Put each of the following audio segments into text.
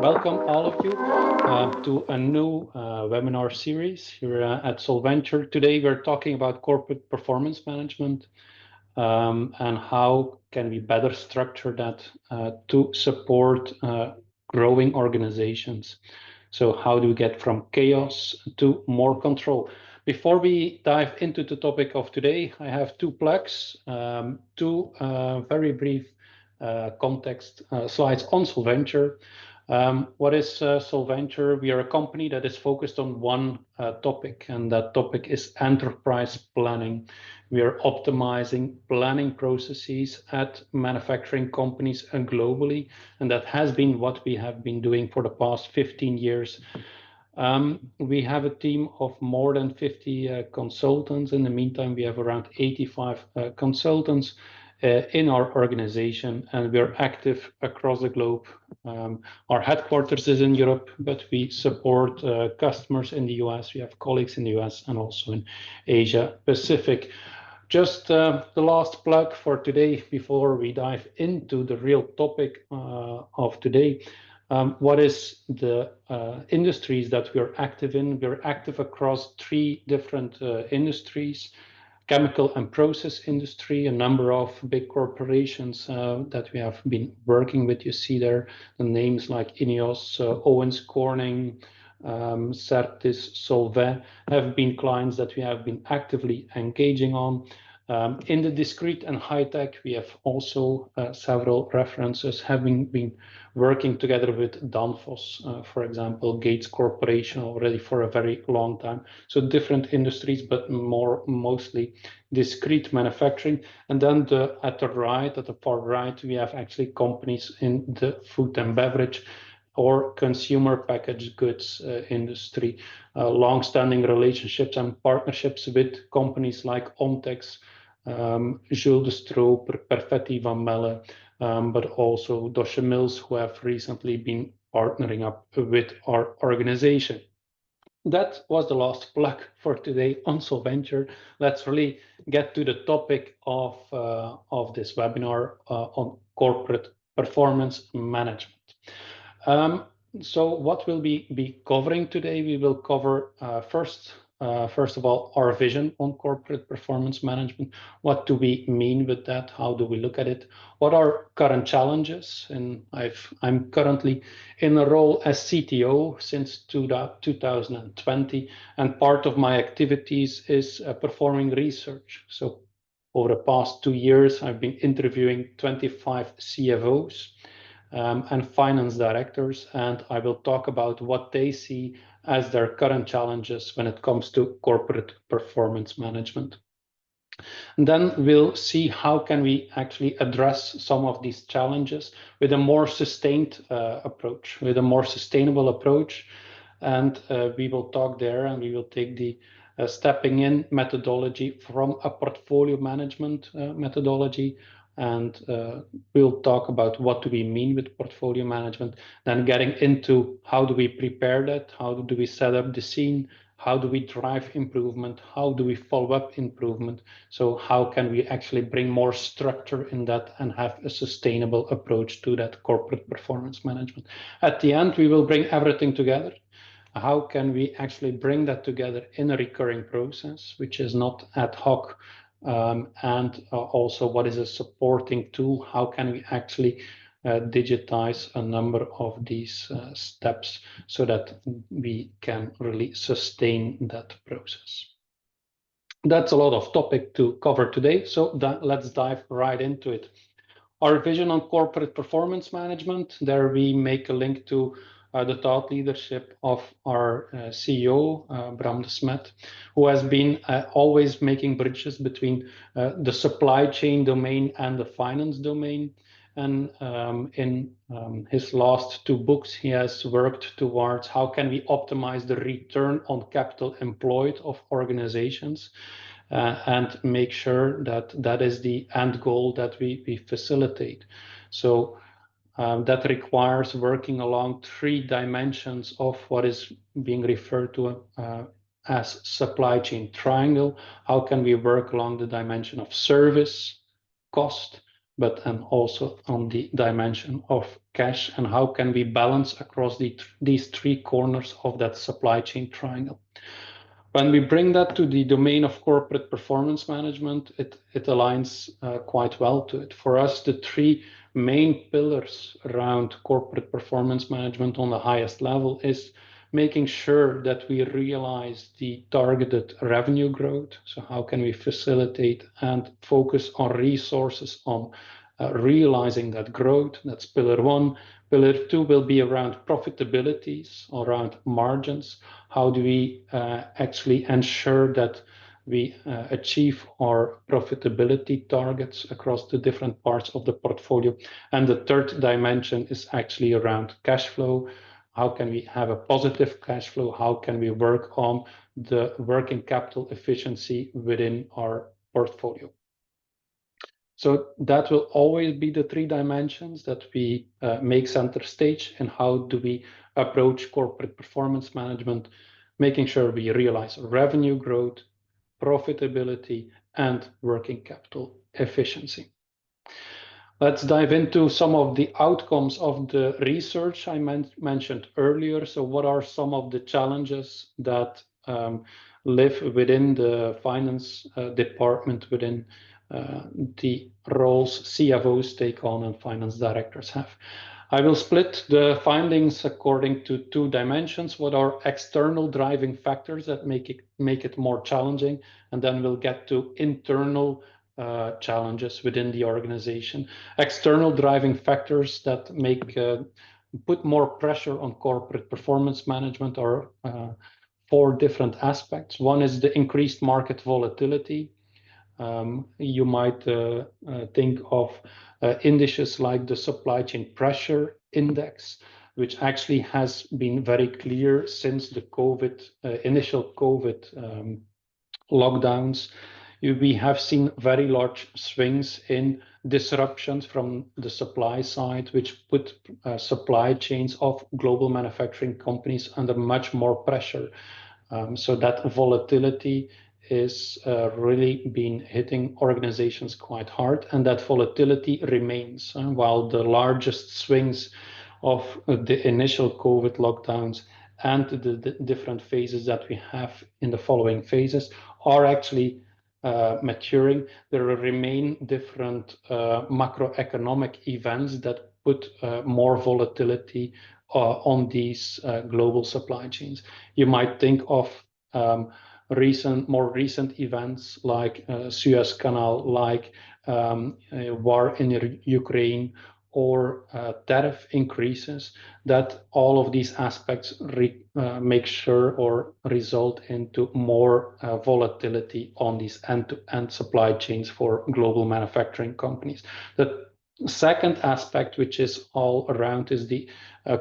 Welcome all of you to a new webinar series here at Solventure. Today we're talking about corporate performance management and how can we better structure that to support growing organizations. So how do we get from chaos to more control? Before we dive into the topic of today, I have two plugs, two very brief context slides on Solventure. What is Solventure? We are a company that is focused on one topic, and that topic is enterprise planning. We are optimizing planning processes at manufacturing companies and globally, and that has been what we have been doing for the past 15 years. We have a team of more than 50 consultants. In the meantime, we have around 85 consultants in our organization, and we are active across the globe. Our headquarters is in Europe, but we support customers in the US. We have colleagues in the US and also in Asia Pacific. Just the last plug for today before we dive into the real topic of today. What is the industries that we're active in? We're active across three different industries. Chemical and process industry, a number of big corporations that we have been working with. You see there the names like Ineos, Owens Corning, Certis, Solvay have been clients that we have been actively engaging on. In the discrete and high tech, we have also several references, having been working together with Danfoss, for example, Gates Corporation already for a very long time. So different industries, but mostly discrete manufacturing. And then at the far right, we have actually companies in the food and beverage or consumer packaged goods industry, long-standing relationships and partnerships with companies like Ontex, Jules de Stroop, Perfetti Van Melle, but also Dosche Mills, who have recently been partnering up with our organization. That was the last plug for today on Solventure. Let's really get to the topic of this webinar on corporate performance management. So what will we be covering today? We will cover first of all, our vision on corporate performance management. What do we mean with that? How do we look at it? What are current challenges? And I'm currently in a role as CTO since 2020, and part of my activities is performing research. So over the past 2 years, I've been interviewing 25 CFOs and finance directors, and I will talk about what they see as their current challenges when it comes to corporate performance management. And then we'll see how can we actually address some of these challenges with a more sustained approach, with a more sustainable approach. And we will talk there, and we will take the stepping in methodology from a portfolio management methodology. And we'll talk about what do we mean with portfolio management, then getting into how do we prepare that, how do we set up the scene, how do we drive improvement, how do we follow up improvement, so how can we actually bring more structure in that and have a sustainable approach to that corporate performance management. At the end, we will bring everything together. How can we actually bring that together in a recurring process, which is not ad hoc, and also what is a supporting tool? How can we actually digitize a number of these steps so that we can really sustain that process? That's a lot of topic to cover today, so let's dive right into it. Our vision on corporate performance management, there we make a link to the thought leadership of our CEO, Bram de Smet, who has been always making bridges between the supply chain domain and the finance domain. And in his last 2 books, he has worked towards how can we optimize the return on capital employed of organizations and make sure that that is the end goal that we facilitate. So that requires working along 3 dimensions of what is being referred to as supply chain triangle. How can we work along the dimension of service, cost, but and also on the dimension of cash and how can we balance across these three corners of that supply chain triangle. When we bring that to the domain of corporate performance management, it aligns quite well to it. For us, the three main pillars around corporate performance management on the highest level is making sure that we realize the targeted revenue growth. So how can we facilitate and focus our resources on realizing that growth? That's pillar one. Pillar two will be around profitabilities, around margins. How do we actually ensure that we achieve our profitability targets across the different parts of the portfolio? And the third dimension is actually around cash flow. How can we have a positive cash flow? How can we work on the working capital efficiency within our portfolio? So that will always be the three dimensions that we make center stage, and how do we approach corporate performance management, making sure we realize revenue growth, profitability, and working capital efficiency. Let's dive into some of the outcomes of the research I mentioned earlier. So what are some of the challenges that live within the finance department, within the roles CFOs take on and finance directors have? I will split the findings according to two dimensions. What are external driving factors that make it more challenging? And then we'll get to internal challenges within the organization. External driving factors that put more pressure on corporate performance management are four different aspects. One is the increased market volatility. You might think of indices like the supply chain pressure index, which actually has been very clear since the initial COVID lockdowns. We have seen very large swings in disruptions from the supply side, which put supply chains of global manufacturing companies under much more pressure. So that volatility is really been hitting organizations quite hard, and that volatility remains. While the largest swings of the initial COVID lockdowns and the different phases that we have in the following phases are actually maturing, there remain different macroeconomic events that put more volatility on these global supply chains. You might think of more recent events like Suez Canal, like war in Ukraine, or tariff increases, that all of these aspects make sure or result into more volatility on these end-to-end supply chains for global manufacturing companies. The second aspect, which is all around, is the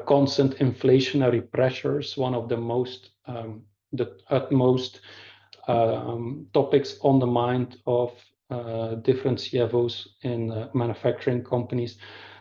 constant inflationary pressures. One of the utmost topics on the mind of different CFOs in manufacturing companies.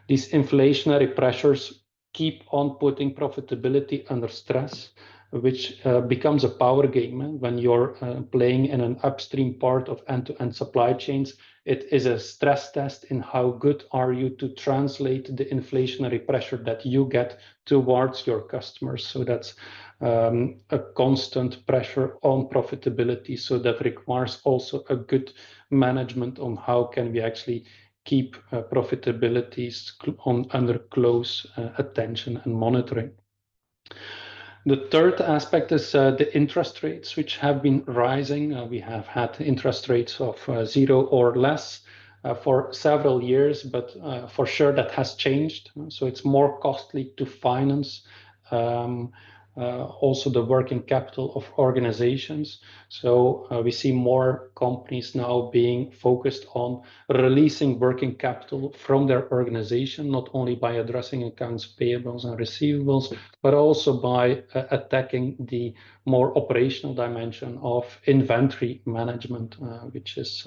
These inflationary pressures keep on putting profitability under stress, which becomes a power game. When you're playing in an upstream part of end-to-end supply chains, it is a stress test in how good are you to translate the inflationary pressure that you get towards your customers. So that's a constant pressure on profitability. So that requires also a good management on how can we actually keep profitabilities under close attention and monitoring. The third aspect is the interest rates, which have been rising. We have had interest rates of 0 or less for several years, but for sure that has changed. So it's more costly to finance also the working capital of organizations. So we see more companies now being focused on releasing working capital from their organization, not only by addressing accounts payables and receivables, but also by attacking the more operational dimension of inventory management, which is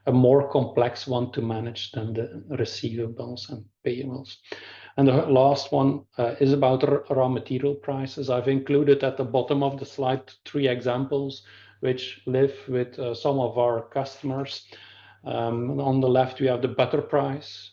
a more complex one to manage than the receivables and payables. And the last one is about raw material prices. I've included at the bottom of the slide 3 examples which live with some of our customers. On the left, we have the butter price.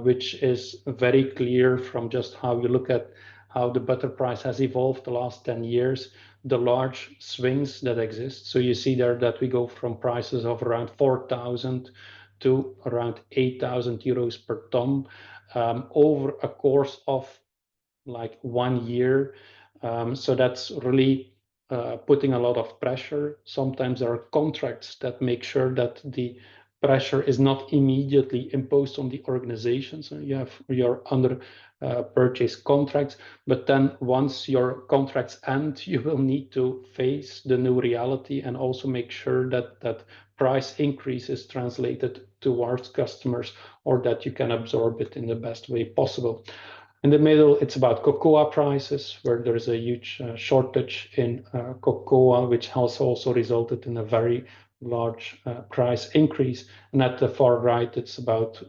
which is very clear from just how you look at how the butter price has evolved the last 10 years, the large swings that exist. So you see there that we go from prices of around 4,000 to around 8,000 euros per ton over a course of like 1 year. So that's really putting a lot of pressure. Sometimes there are contracts that make sure that the pressure is not immediately imposed on the organization. So you have your under purchase contracts, but then once your contracts end, you will need to face the new reality and also make sure that that price increase is translated towards customers, or that you can absorb it in the best way possible. In the middle, it's about cocoa prices, where there is a huge shortage in cocoa, which has also resulted in a very large price increase. And at the far right, it's about,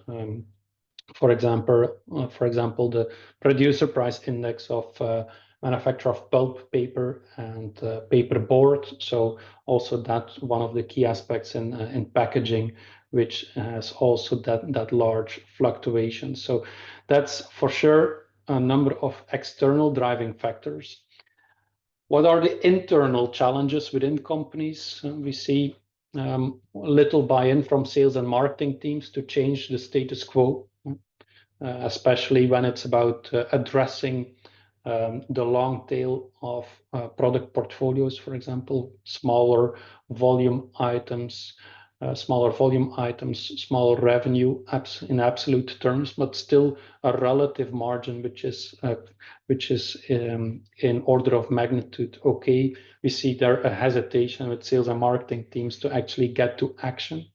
for example, the producer price index of manufacture of pulp paper and paper board. So also that's one of the key aspects in packaging, which has also that large fluctuation. So that's for sure a number of external driving factors. What are the internal challenges within companies? We see little buy-in from sales and marketing teams to change the status quo, especially when it's about addressing the long tail of product portfolios, for example, smaller volume items, smaller revenue in absolute terms, but still a relative margin which is in order of magnitude okay. We see there a hesitation with sales and marketing teams to actually get to action.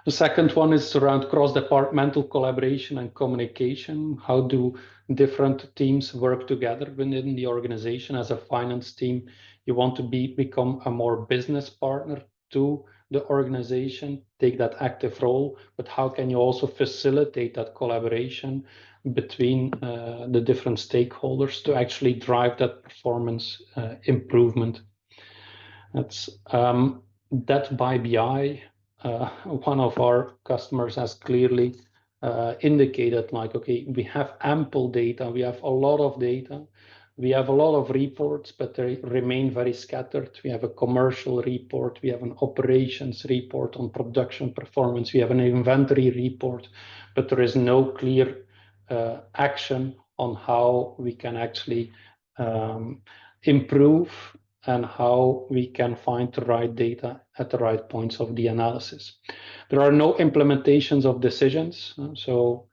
The second one is around cross-departmental collaboration and communication. How do different teams work together within the organization? As a finance team, you want to become a more business partner to the organization, take that active role, but how can you also facilitate that collaboration between the different stakeholders to actually drive that performance improvement? That's that by BI. One of our customers has clearly indicated like, okay, we have ample data, we have a lot of data, we have a lot of reports, but they remain very scattered. We have a commercial report, we have an operations report on production performance, we have an inventory report, but there is no clear action on how we can actually improve and how we can find the right data at the right points of the analysis. There are no implementations of decisions. So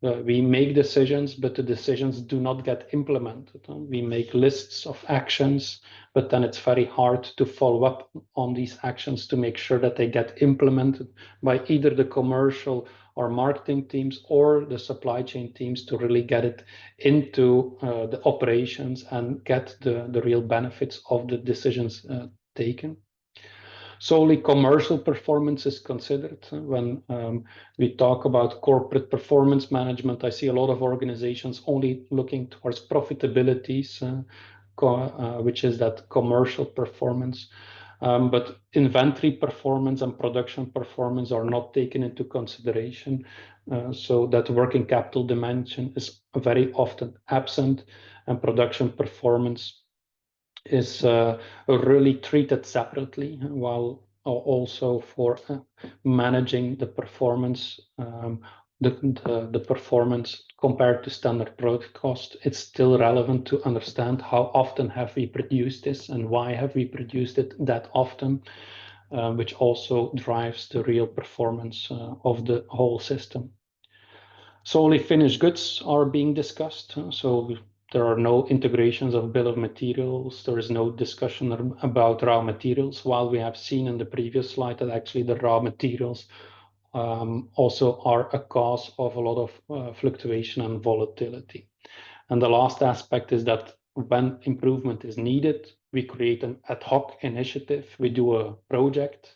we make decisions, but the decisions do not get implemented. We make lists of actions, but then it's very hard to follow up on these actions to make sure that they get implemented by either the commercial or marketing teams or the supply chain teams to really get it into the operations and get the real benefits of the decisions taken. Solely commercial performance is considered. When we talk about corporate performance management, I see a lot of organizations only looking towards profitabilities, which is that commercial performance. But inventory performance and production performance are not taken into consideration. So that working capital dimension is very often absent, and production performance is really treated separately, while also for managing the performance, the performance compared to standard product cost, it's still relevant to understand how often have we produced this and why have we produced it that often, which also drives the real performance of the whole system. Solely finished goods are being discussed. So there are no integrations of bill of materials. There is no discussion about raw materials, while we have seen in the previous slide that actually the raw materials also are a cause of a lot of fluctuation and volatility. And the last aspect is that when improvement is needed, we create an ad hoc initiative. We do a project,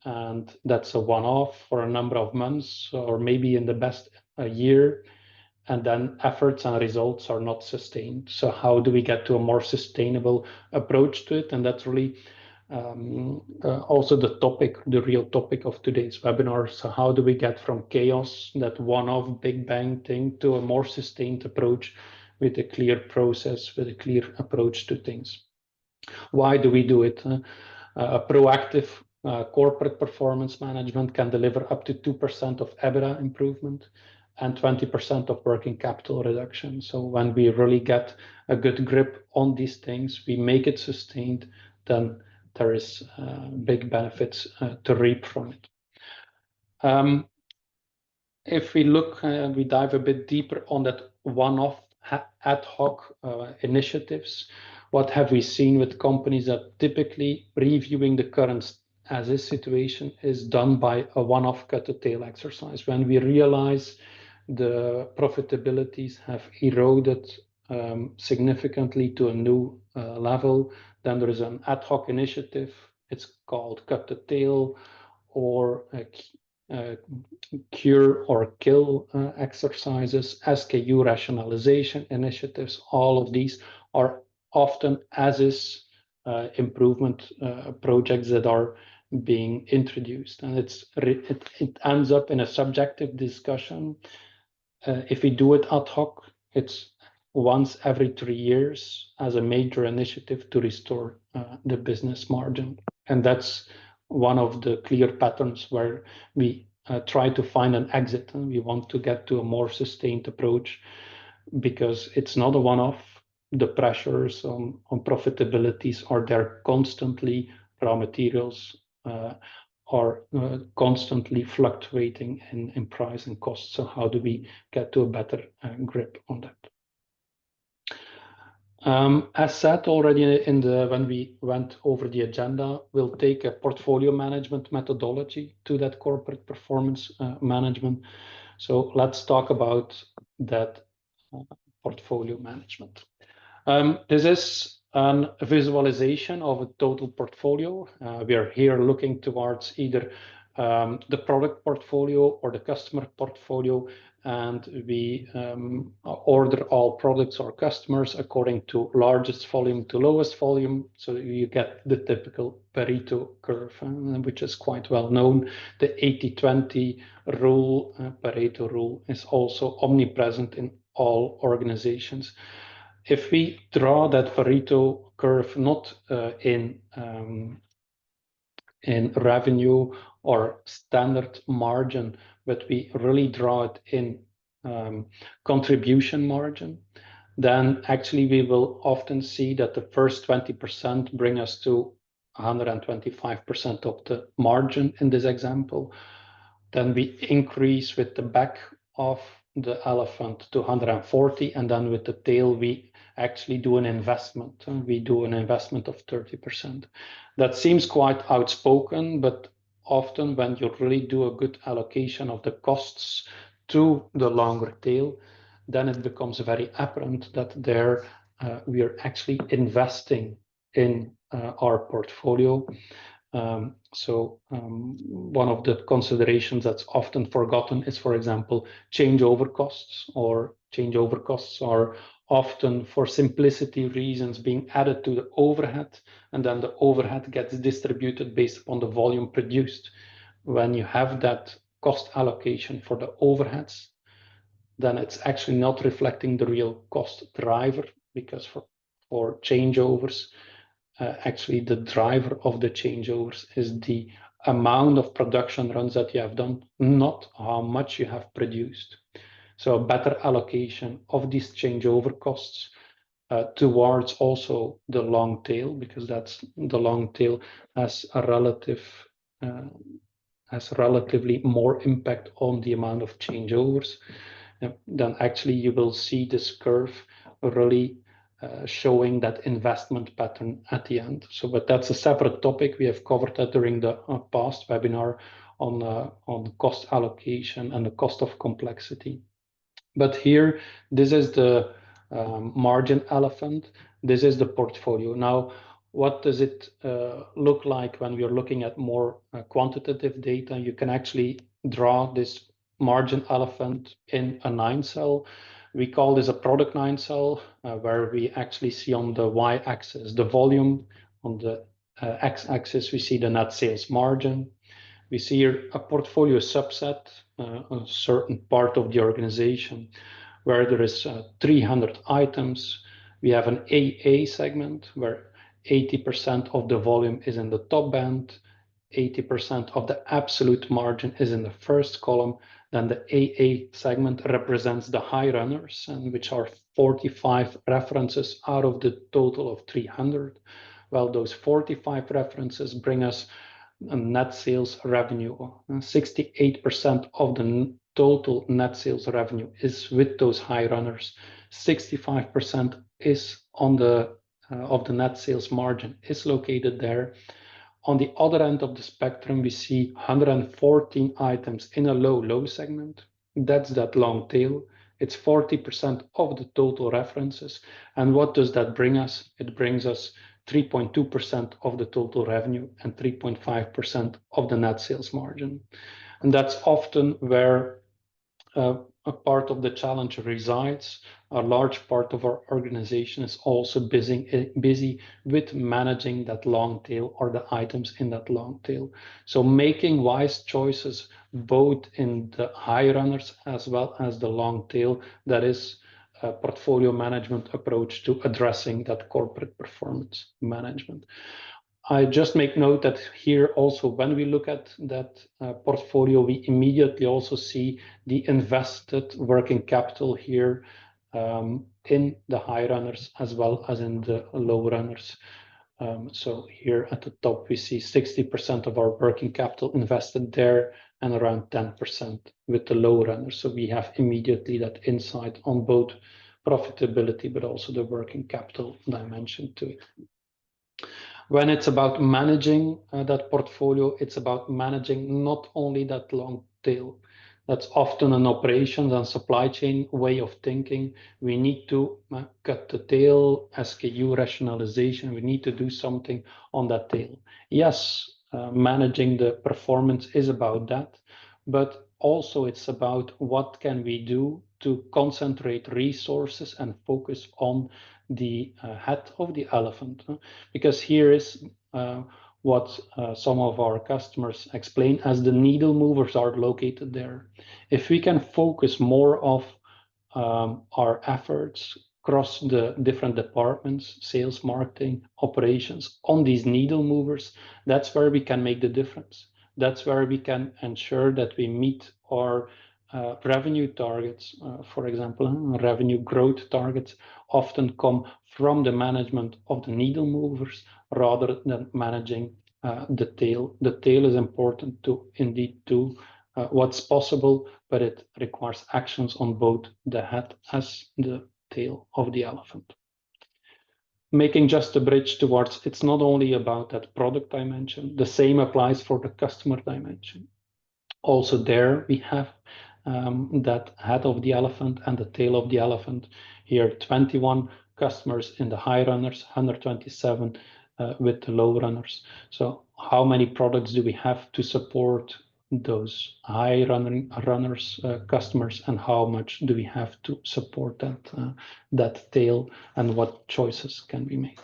and that's a one-off for a number of months, or maybe in the best a year, and then efforts and results are not sustained. So how do we get to a more sustainable approach to it? And that's really also the real topic of today's webinar. So how do we get from chaos, that one-off big bang thing, to a more sustained approach with a clear process, with a clear approach to things? Why do we do it? A proactive corporate performance management can deliver up to 2% of EBITDA improvement and 20% of working capital reduction. So when we really get a good grip on these things, we make it sustained, then there is big benefits to reap from it. If we look, we dive a bit deeper on that one-off ad hoc initiatives, what have we seen with companies that typically reviewing the current as-is situation is done by a one-off cut-to-tail exercise. When we realize the profitabilities have eroded significantly to a new level, then there is an ad hoc initiative. It's called cut-to-tail or cure or kill exercises, SKU rationalization initiatives. All of these are often as-is improvement projects that are being introduced, and it ends up in a subjective discussion. If we do it ad hoc, it's once every 3 years as a major initiative to restore the business margin, and that's one of the clear patterns where we try to find an exit, and we want to get to a more sustained approach, because it's not a one-off. The pressures on profitabilities are there constantly. Raw materials are constantly fluctuating in price and cost. So how do we get to a better grip on that? As said already when we went over the agenda, we'll take a portfolio management methodology to that corporate performance management. So let's talk about that portfolio management. This is a visualization of a total portfolio. We are here looking towards either the product portfolio or the customer portfolio, and we order all products or customers according to largest volume to lowest volume. So you get the typical Pareto curve, which is quite well known. The 80-20 rule, Pareto rule, is also omnipresent in all organizations. If we draw that Pareto curve not in revenue or standard margin, but we really draw it in contribution margin, then actually we will often see that the first 20% bring us to 125% of the margin in this example. Then we increase with the back of the elephant to 140, and then with the tail we actually do an investment. We do an investment of 30%. That seems quite outspoken, but often when you really do a good allocation of the costs to the longer tail, then it becomes very apparent that there we are actually investing in our portfolio. One of the considerations that's often forgotten is, for example, changeover costs, or changeover costs are often, for simplicity reasons, being added to the overhead, and then the overhead gets distributed based upon the volume produced. When you have that cost allocation for the overheads, then it's actually not reflecting the real cost driver, because for changeovers, actually the driver of the changeovers is the amount of production runs that you have done, not how much you have produced. So a better allocation of these changeover costs towards also the long tail, because that's the long tail has a relatively more impact on the amount of changeovers. Then actually you will see this curve really showing that investment pattern at the end. So, but that's a separate topic. We have covered that during the past webinar on cost allocation and the cost of complexity. But here, this is the margin elephant. This is the portfolio. Now, what does it look like when we're looking at more quantitative data? You can actually draw this margin elephant in a 9-cell. We call this a product 9-cell, where we actually see on the y-axis the volume, on the x-axis, we see the net sales margin. We see here a portfolio subset, a certain part of the organization where there is 300 items. We have an AA segment where 80% of the volume is in the top band, 80% of the absolute margin is in the first column. Then the AA segment represents the high runners, and which are 45 references out of the total of 300. Well, those 45 references bring us a net sales revenue. 68% of the total net sales revenue is with those high runners. 65% is on the of the net sales margin is located there. On the other end of the spectrum, we see 114 items in a low segment. That's that long tail. It's 40% of the total references. And what does that bring us? It brings us 3.2% of the total revenue and 3.5% of the net sales margin. And that's often where a part of the challenge resides. A large part of our organization is also busy with managing that long tail or the items in that long tail. So making wise choices both in the high runners as well as the long tail, that is a portfolio management approach to addressing that corporate performance management. I just make note that here also, when we look at that portfolio, we immediately also see the invested working capital here in the high runners as well as in the low runners. So here at the top, we see 60% of our working capital invested there and around 10% with the low runners. So we have immediately that insight on both profitability, but also the working capital dimension to it. When it's about managing that portfolio, it's about managing not only that long tail. That's often an operations and supply chain way of thinking. We need to cut the tail, SKU rationalization. We need to do something on that tail. Yes, managing the performance is about that, but also it's about what can we do to concentrate resources and focus on the head of the elephant, because here is what some of our customers explain as the needle movers are located there. If we can focus more of our efforts across the different departments, sales, marketing, operations, on these needle movers, that's where we can make the difference. That's where we can ensure that we meet our revenue targets. For example, revenue growth targets often come from the management of the needle movers rather than managing the tail. The tail is important to indeed do what's possible, but it requires actions on both the head as the tail of the elephant. Making just a bridge towards, it's not only about that product dimension, the same applies for the customer dimension. Also there we have that head of the elephant and the tail of the elephant. Here 21 customers in the high runners, 127 with the low runners. So how many products do we have to support those high runners customers, and how much do we have to support that tail, and what choices can be made?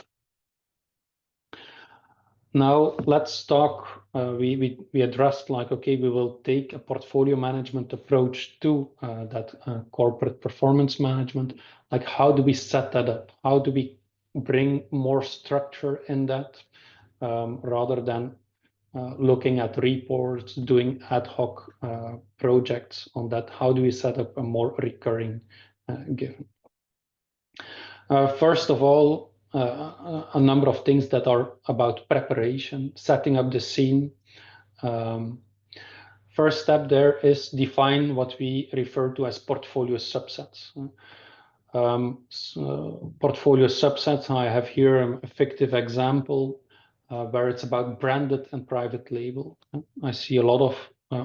Now let's talk, we addressed like, okay, we will take a portfolio management approach to that corporate performance management. Like, how do we set that up? How do we bring more structure in that rather than looking at reports, doing ad hoc projects on that? How do we set up a more recurring given? First of all, a number of things that are about preparation, setting up the scene. First step there is define what we refer to as portfolio subsets. Portfolio subsets, I have here a fictive example where it's about branded and private label. I see a lot of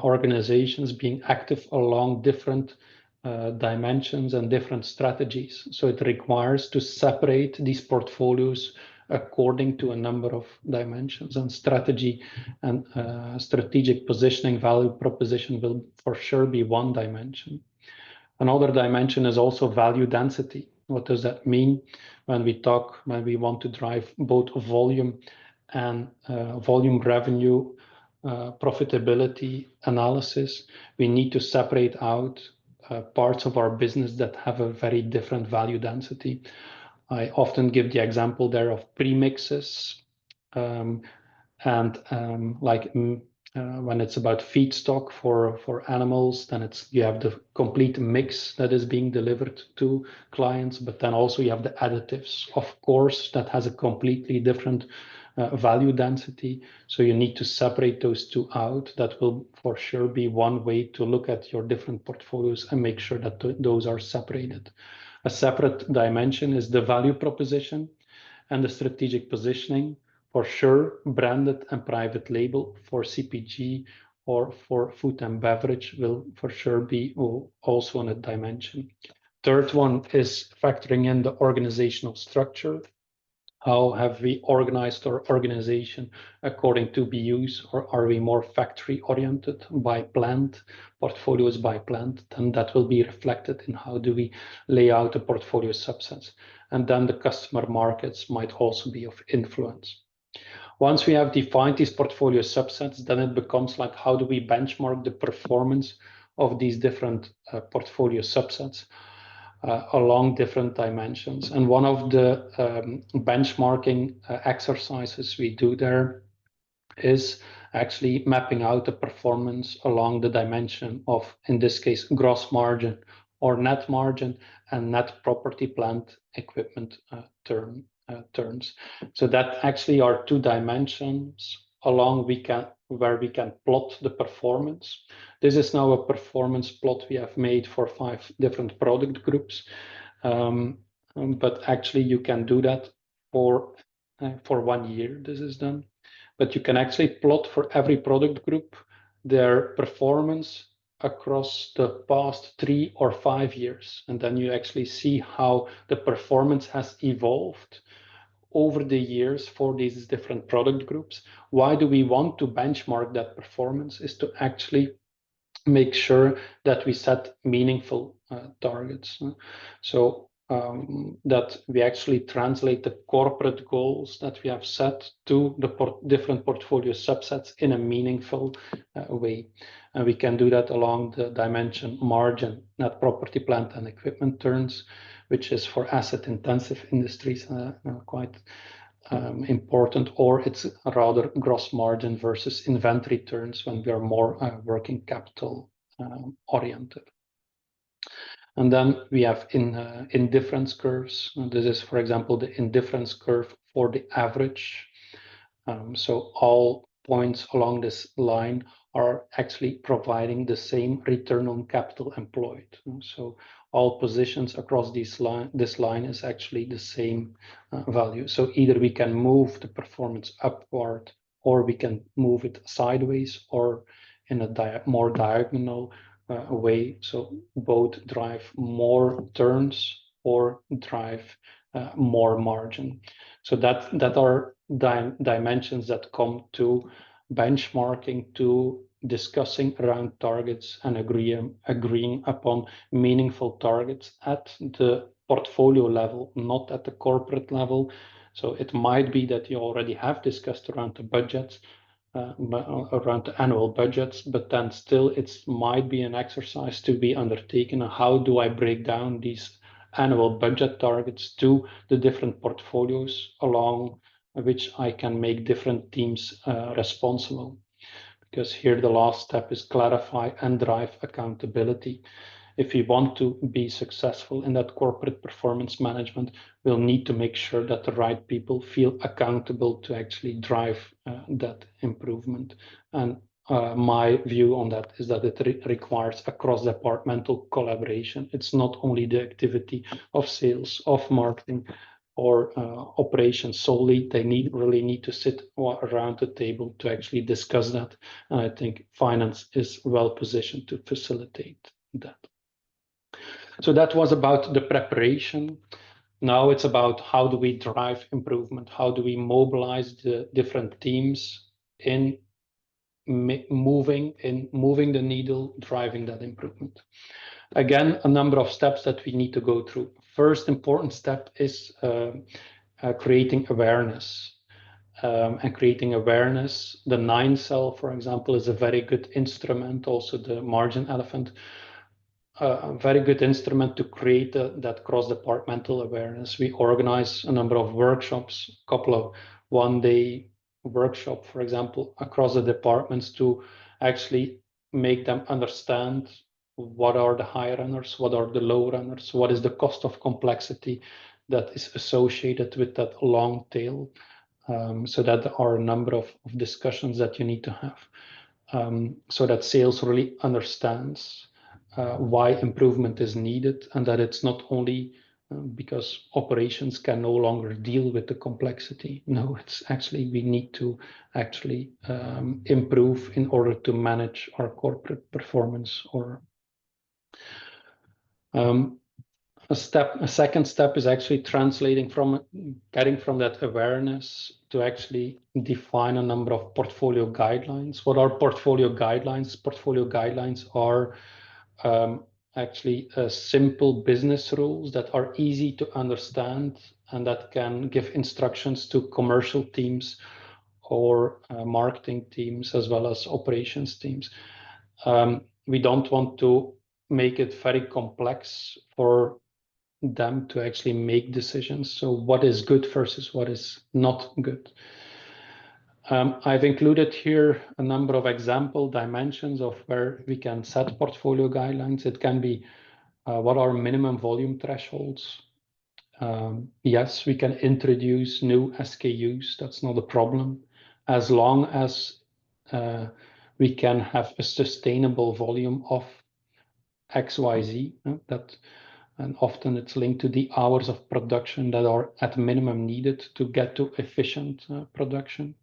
organizations being active along different dimensions and different strategies. So it requires to separate these portfolios according to a number of dimensions, and strategy and strategic positioning, value proposition will for sure be one dimension. Another dimension is also value density. What does that mean? When we want to drive both volume and volume revenue profitability analysis, we need to separate out parts of our business that have a very different value density. I often give the example there of premixes, when it's about feedstock for animals, then you have the complete mix that is being delivered to clients, but then also you have the additives, of course, that has a completely different value density. So you need to separate those two out. That will for sure be one way to look at your different portfolios and make sure that those are separated. A separate dimension is the value proposition and the strategic positioning. For sure, branded and private label for CPG or for food and beverage will for sure be also on a dimension. Third one is factoring in the organizational structure. How have we organized our organization according to BUs, or are we more factory oriented by plant, portfolios by plant? Then that will be reflected in how do we lay out the portfolio subsets. And then the customer markets might also be of influence. Once we have defined these portfolio subsets, then it becomes like, how do we benchmark the performance of these different portfolio subsets along different dimensions? And one of the benchmarking exercises we do there is actually mapping out the performance along the dimension of, in this case, gross margin or net margin and net property, plant, equipment terms. So that actually are two dimensions along where we can plot the performance. This is now a performance plot we have made for 5 different product groups, but actually you can do that for 1 year. This is done, but you can actually plot for every product group their performance across the past 3 or 5 years, and then you actually see how the performance has evolved over the years for these different product groups. Why do we want to benchmark that performance? Is to actually make sure that we set meaningful targets. So that we actually translate the corporate goals that we have set to the different portfolio subsets in a meaningful way. And we can do that along the dimension margin, net property, plant and equipment turns, which is for asset intensive industries quite important, or it's rather gross margin versus inventory turns when we are more working capital oriented. And then we have indifference curves. This is, for example, the indifference curve for the average. So all points along this line are actually providing the same return on capital employed. So all positions across this line is actually the same value. So either we can move the performance upward, or we can move it sideways, or in a more diagonal way. So both drive more turns or drive more margin. So that are dimensions that come to benchmarking, to discussing around targets and agreeing upon meaningful targets at the portfolio level, not at the corporate level. So it might be that you already have discussed around the budgets, around the annual budgets, but then still it might be an exercise to be undertaken. How do I break down these annual budget targets to the different portfolios along which I can make different teams responsible? Because here the last step is clarify and drive accountability. If we want to be successful in that corporate performance management, we'll need to make sure that the right people feel accountable to actually drive that improvement. And my view on that is that it requires a cross-departmental collaboration. It's not only the activity of sales, of marketing, or operations solely. They really need to sit around the table to actually discuss that. And I think finance is well positioned to facilitate that. So that was about the preparation. Now it's about how do we drive improvement? How do we mobilize the different teams in moving the needle, driving that improvement? Again, a number of steps that we need to go through. First important step is creating awareness. and creating awareness. The 9 cell, for example, is a very good instrument, also the margin elephant, a very good instrument to create that cross-departmental awareness. We organize a number of workshops, a couple of one-day workshop, for example, across the departments to actually make them understand what are the high runners, what are the low runners, what is the cost of complexity that is associated with that long tail. So that there are a number of discussions that you need to have, so that sales really understands why improvement is needed, and that it's not only because operations can no longer deal with the complexity. No, it's actually we need to actually improve in order to manage our corporate performance. Or a second step is actually getting from that awareness to actually define a number of portfolio guidelines. What are portfolio guidelines? Portfolio guidelines are actually simple business rules that are easy to understand and that can give instructions to commercial teams or marketing teams as well as operations teams. We don't want to make it very complex for them to actually make decisions. So what is good versus what is not good. I've included here a number of example dimensions of where we can set portfolio guidelines. It can be what are minimum volume thresholds. Yes, we can introduce new SKUs. That's not a problem, as long as we can have a sustainable volume of XYZ. And often it's linked to the hours of production that are at minimum needed to get to efficient production.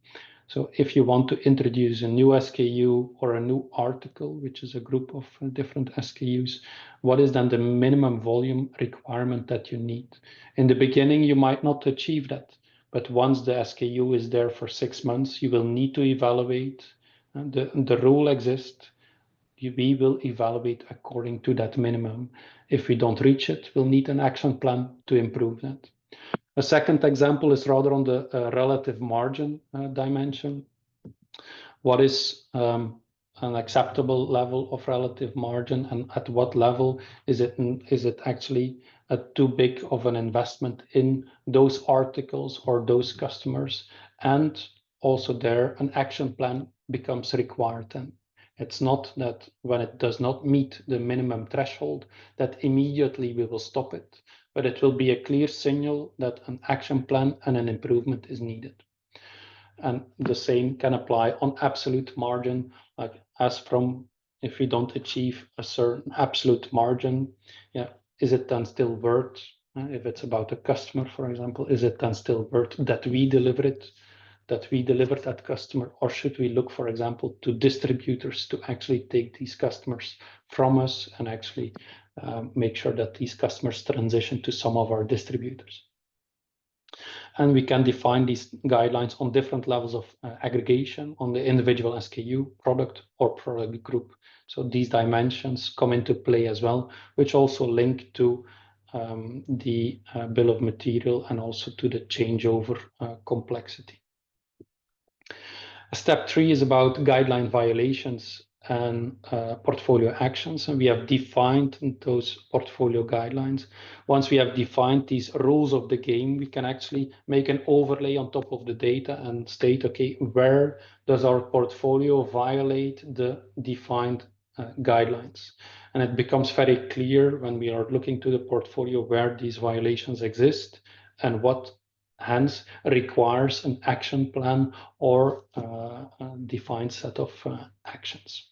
So if you want to introduce a new SKU or a new article, which is a group of different SKUs, what is then the minimum volume requirement that you need? In the beginning, you might not achieve that, but once the SKU is there for 6 months, you will need to evaluate. And the rule exists. We will evaluate according to that minimum. If we don't reach it, we'll need an action plan to improve that. A second example is rather on the relative margin dimension. What is an acceptable level of relative margin, and at what level is it actually too big of an investment in those articles or those customers? And also there, an action plan becomes required then. It's not that when it does not meet the minimum threshold that immediately we will stop it, but it will be a clear signal that an action plan and an improvement is needed. And the same can apply on absolute margin, like as from if we don't achieve a certain absolute margin, is it then still worth, if it's about a customer, for example, is it then still worth that we deliver it, that we deliver that customer, or should we look, for example, to distributors to actually take these customers from us and actually make sure that these customers transition to some of our distributors? And we can define these guidelines on different levels of aggregation on the individual SKU, product, or product group. So these dimensions come into play as well, which also link to the bill of material and also to the changeover complexity. Step 3 is about guideline violations and portfolio actions, and we have defined those portfolio guidelines. Once we have defined these rules of the game, we can actually make an overlay on top of the data and state, okay, where does our portfolio violate the defined guidelines? And it becomes very clear when we are looking to the portfolio where these violations exist and what hence requires an action plan or a defined set of actions.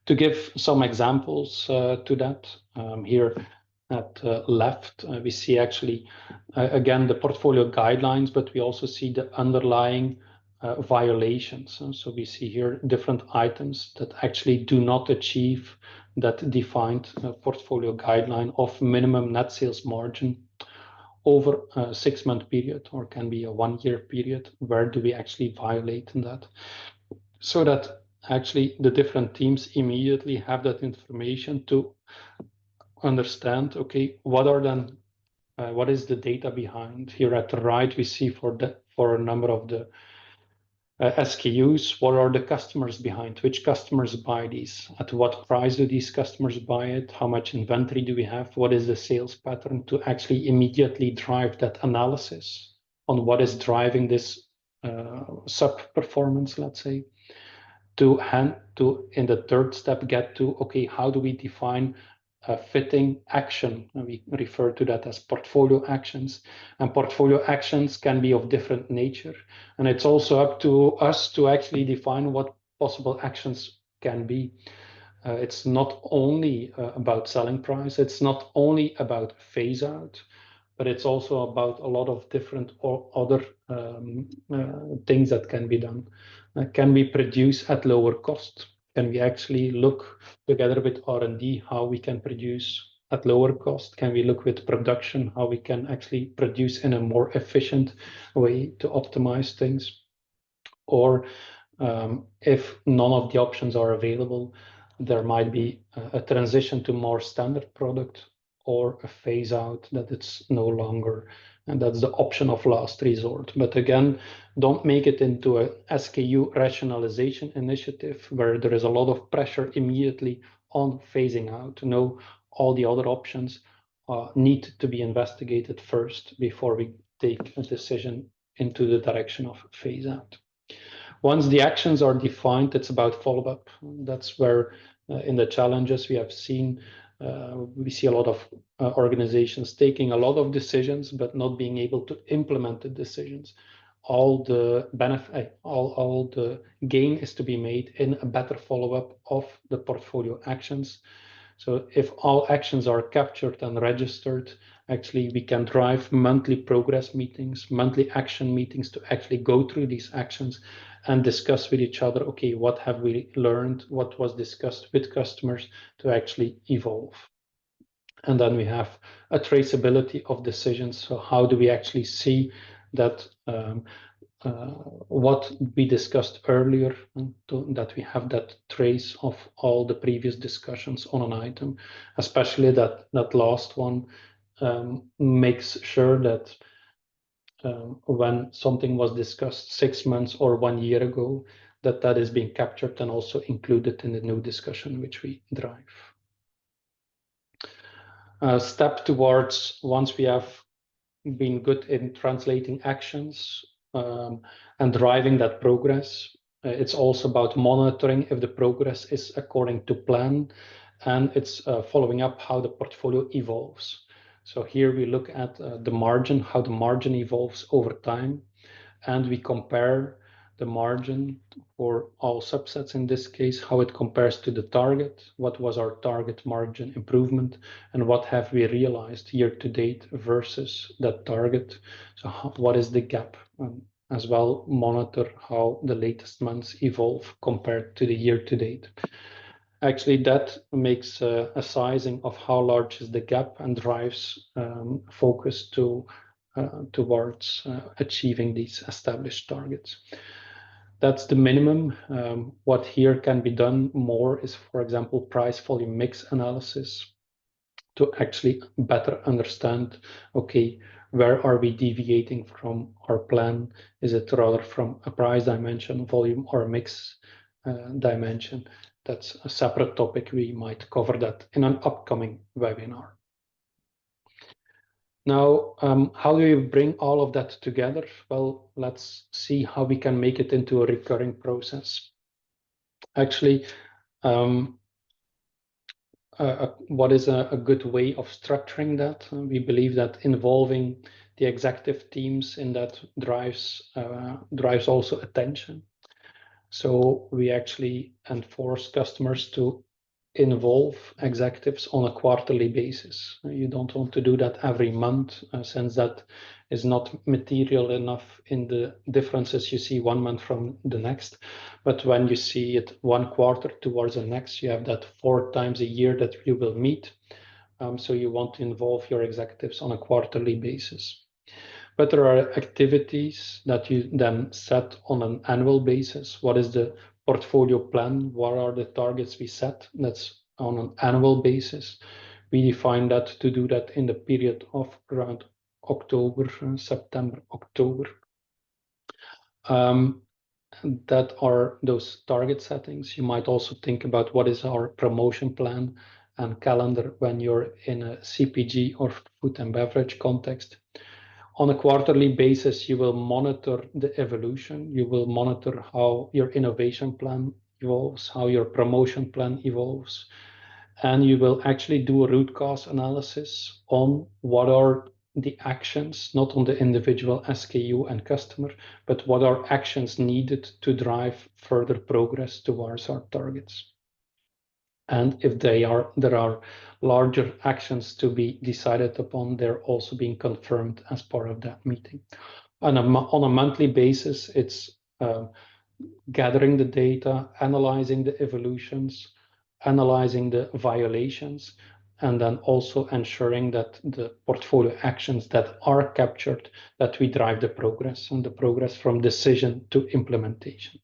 To give some examples to that, here at left, we see actually, again, the portfolio guidelines, but we also see the underlying violations. So we see here different items that actually do not achieve that defined portfolio guideline of minimum net sales margin over a 6-month period, or can be a 1-year period. Where do we actually violate that? So that actually the different teams immediately have that information to understand, okay, what are then What is the data behind? Here at the right, we see for a number of the SKUs, what are the customers behind? Which customers buy these? At what price do these customers buy it? How much inventory do we have? What is the sales pattern to actually immediately drive that analysis on what is driving this sub-performance, let's say, to in the third step, get to, okay, how do we define a fitting action? And we refer to that as portfolio actions. And portfolio actions can be of different nature. And it's also up to us to actually define what possible actions can be. It's not only about selling price, it's not only about phase out, but it's also about a lot of different or other things that can be done. Can we produce at lower cost? Can we actually look together with R&D how we can produce at lower cost? Can we look with production how we can actually produce in a more efficient way to optimize things? Or if none of the options are available, there might be a transition to more standard product or a phase out that it's no longer, and that's the option of last resort. But again, don't make it into a SKU rationalization initiative where there is a lot of pressure immediately on phasing out. No, all the other options need to be investigated first before we take a decision into the direction of phase out. Once the actions are defined, it's about follow-up. That's where in the challenges we have seen, we see a lot of organizations taking a lot of decisions, but not being able to implement the decisions. All the benefit, all the gain is to be made in a better follow-up of the portfolio actions. So if all actions are captured and registered, actually we can drive monthly progress meetings, monthly action meetings to actually go through these actions and discuss with each other, okay, what have we learned, what was discussed with customers to actually evolve. And then we have a traceability of decisions. So how do we actually see that what we discussed earlier, that we have that trace of all the previous discussions on an item, especially that last one makes sure that when something was discussed 6 months or 1 year ago, that is being captured and also included in the new discussion which we drive. Step towards, once we have been good in translating actions and driving that progress, it's also about monitoring if the progress is according to plan, and it's following up how the portfolio evolves. So here we look at the margin, how the margin evolves over time, and we compare the margin for all subsets in this case, how it compares to the target, what was our target margin improvement, and what have we realized year to date versus that target. So what is the gap? As well, monitor how the latest months evolve compared to the year to date. Actually, that makes a sizing of how large is the gap and drives focus towards achieving these established targets. That's the minimum. What here can be done more is, for example, price volume mix analysis to actually better understand, okay, where are we deviating from our plan? Is it rather from a price dimension, volume, or a mix dimension? That's a separate topic. We might cover that in an upcoming webinar. Now, how do we bring all of that together? Well, let's see how we can make it into a recurring process. Actually, what is a good way of structuring that? We believe that involving the executive teams in that drives also attention. So we actually enforce customers to involve executives on a quarterly basis. You don't want to do that every month, since that is not material enough in the differences you see 1 month from the next. But when you see it 1 quarter towards the next, you have that 4 times a year that you will meet. So you want to involve your executives on a quarterly basis. But there are activities that you then set on an annual basis. What is the portfolio plan? What are the targets we set? That's on an annual basis. We define that to do that in the period of around October, September, October. That are those target settings. You might also think about what is our promotion plan and calendar when you're in a CPG or food and beverage context. On a quarterly basis, you will monitor the evolution. You will monitor how your innovation plan evolves, how your promotion plan evolves, and you will actually do a root cause analysis on what are the actions, not on the individual SKU and customer, but what are actions needed to drive further progress towards our targets. And if there are larger actions to be decided upon, they're also being confirmed as part of that meeting. On a monthly basis, it's gathering the data, analyzing the evolutions, analyzing the violations, and then also ensuring that the portfolio actions that are captured, that we drive the progress and the progress from decision to implementation.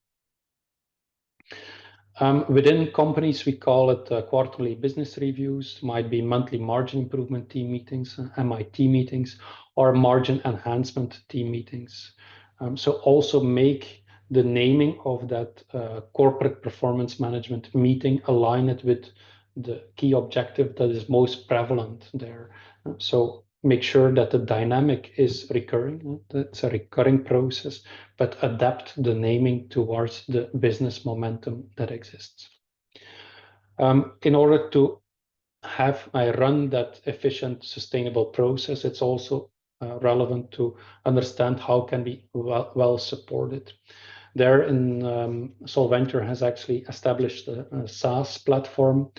Within companies, we call it quarterly business reviews, might be monthly margin improvement team meetings, MIT meetings, or margin enhancement team meetings. So also make the naming of that corporate performance management meeting, align it with the key objective that is most prevalent there. So make sure that the dynamic is recurring, it's a recurring process, but adapt the naming towards the business momentum that exists. In order to have I run that efficient, sustainable process, it's also relevant to understand how can be well supported. There in Solventure has actually established a SaaS platform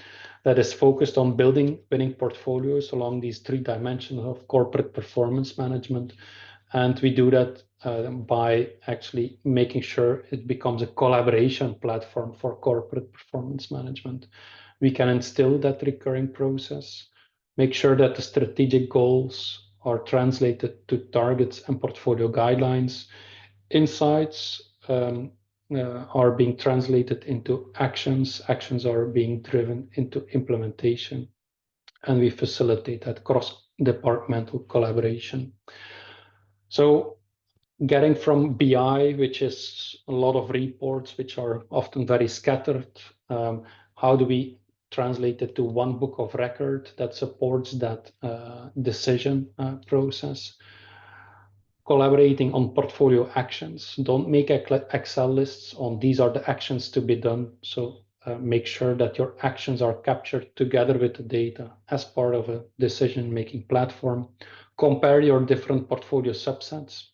that is focused on building winning portfolios along these three dimensions of corporate performance management. And we do that by actually making sure it becomes a collaboration platform for corporate performance management. We can instill that recurring process, make sure that the strategic goals are translated to targets and portfolio guidelines. Insights are being translated into actions. Actions are being driven into implementation. And we facilitate that cross-departmental collaboration. So getting from BI, which is a lot of reports, which are often very scattered, how do we translate it to one book of record that supports that decision process? Collaborating on portfolio actions. Don't make Excel lists on these are the actions to be done. So make sure that your actions are captured together with the data as part of a decision-making platform. Compare your different portfolio subsets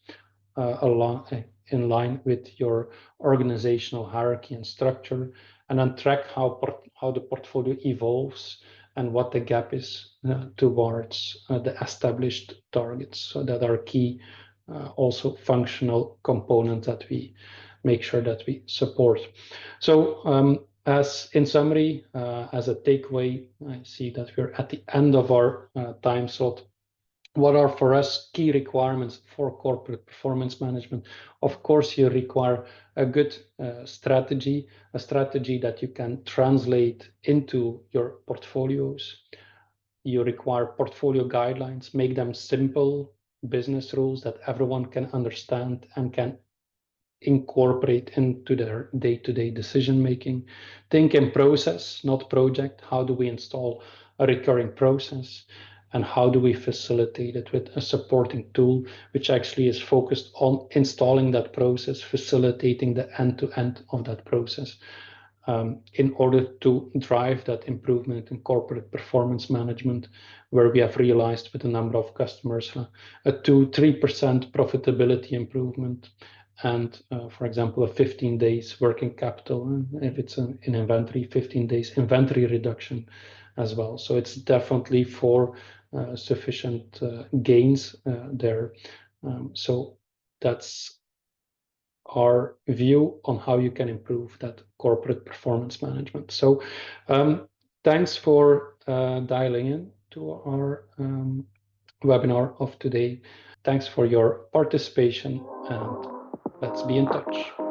in line with your organizational hierarchy and structure, and then track how the portfolio evolves and what the gap is towards the established targets. So that are key also functional components that we make sure that we support. So as in summary, as a takeaway, I see that we're at the end of our time slot. What are for us key requirements for corporate performance management? Of course, you require a good strategy, a strategy that you can translate into your portfolios. You require portfolio guidelines, make them simple business rules that everyone can understand and can incorporate into their day-to-day decision-making. Think in process, not project. How do we install a recurring process? And how do we facilitate it with a supporting tool, which actually is focused on installing that process, facilitating the end-to-end of that process, in order to drive that improvement in corporate performance management, where we have realized with a number of customers a 2-3% profitability improvement, and for example, a 15 days working capital, if it's in inventory, 15 days inventory reduction as well. So it's definitely for sufficient gains there. So that's our view on how you can improve that corporate performance management. So thanks for dialing in to our webinar of today. Thanks for your participation, and let's be in touch.